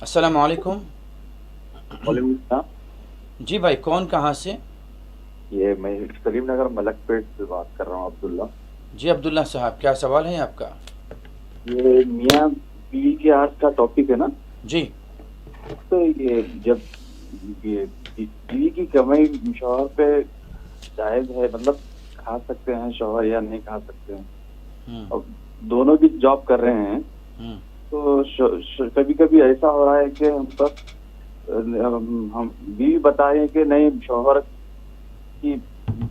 अस्सलाम वालेकुम। वॉलेकुम अस्सलाम। जी भाई, कौन कहाँ से? ये मैं सलीम नगर मलकपेट से बात कर रहा हूँ, अब्दुल्ला। जी अब्दुल्ला साहब, क्या सवाल है आपका? ये मियाँ बीवी के आज का टॉपिक है ना। जी। तो ये जब ये बीवी की कमाई शौहर पे जायज है, मतलब खा सकते हैं शौहर या नहीं खा सकते हैं। हम्म। और दोनों भी जॉब कर रहे हैं, हम्म। तो कभी कभी ऐसा हो रहा है कि हम बीवी बताए कि नहीं, शौहर की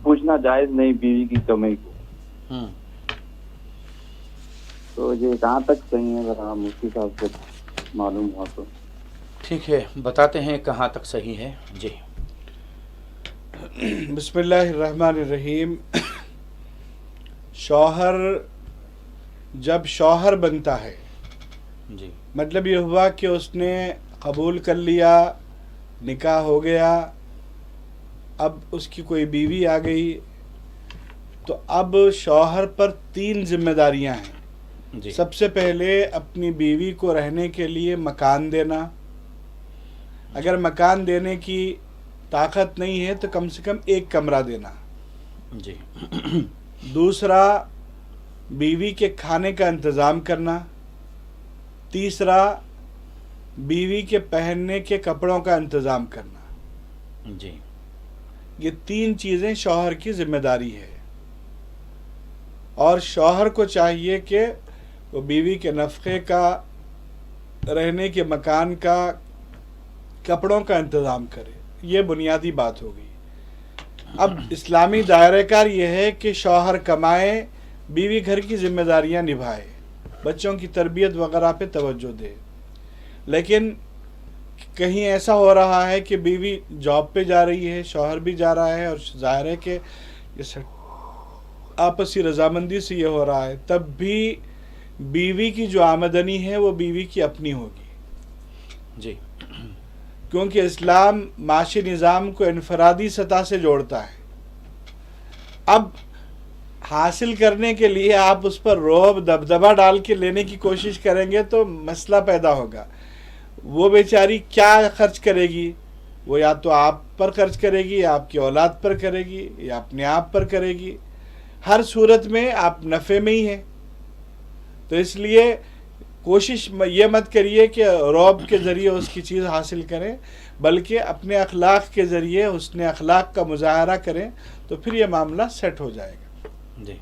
पूछना जायज नहीं बीवी की कमाई को। हम्म। तो ये कहाँ तक सही है, अगर हम उसी हिसाब से मालूम हुआ तो। ठीक है, बताते हैं कहाँ तक सही है। जी। बिस्मिल्लाहिर्रहमानिर्रहीम। शौहर जब शौहर बनता है, जी। मतलब ये हुआ कि उसने कबूल कर लिया, निकाह हो गया, अब उसकी कोई बीवी आ गई, तो अब शौहर पर 3 जिम्मेदारियां हैं। जी। सबसे पहले अपनी बीवी को रहने के लिए मकान देना। अगर मकान देने की ताकत नहीं है तो कम से कम एक कमरा देना। जी। दूसरा, बीवी के खाने का इंतज़ाम करना। तीसरा, बीवी के पहनने के कपड़ों का इंतज़ाम करना। जी। ये 3 चीज़ें शौहर की ज़िम्मेदारी है, और शौहर को चाहिए कि वो बीवी के नफ़क़े का, रहने के मकान का, कपड़ों का इंतज़ाम करे। ये बुनियादी बात हो गई। अब इस्लामी दायरेकार ये है कि शौहर कमाए, बीवी घर की ज़िम्मेदारियां निभाए, बच्चों की तरबियत वगैरह पे तवज्जो दे। लेकिन कहीं ऐसा हो रहा है कि बीवी जॉब पे जा रही है, शौहर भी जा रहा है, और ज़ाहिर है कि ये आपसी रजामंदी से ये हो रहा है, तब भी बीवी की जो आमदनी है वो बीवी की अपनी होगी। जी। क्योंकि इस्लाम माशी निज़ाम को इनफरादी सतह से जोड़ता है। अब हासिल करने के लिए आप उस पर रौब दबदबा डाल के लेने की कोशिश करेंगे तो मसला पैदा होगा। वो बेचारी क्या खर्च करेगी? वो या तो आप पर खर्च करेगी, या आपकी औलाद पर करेगी, या अपने आप पर करेगी। हर सूरत में आप नफ़े में ही हैं। तो इसलिए कोशिश ये मत करिए कि रौब के ज़रिए उसकी चीज़ हासिल करें, बल्कि अपने अखलाक के ज़रिए उसने अखलाक का मुज़ाहरा करें, तो फिर ये मामला सेट हो जाएगा। जी।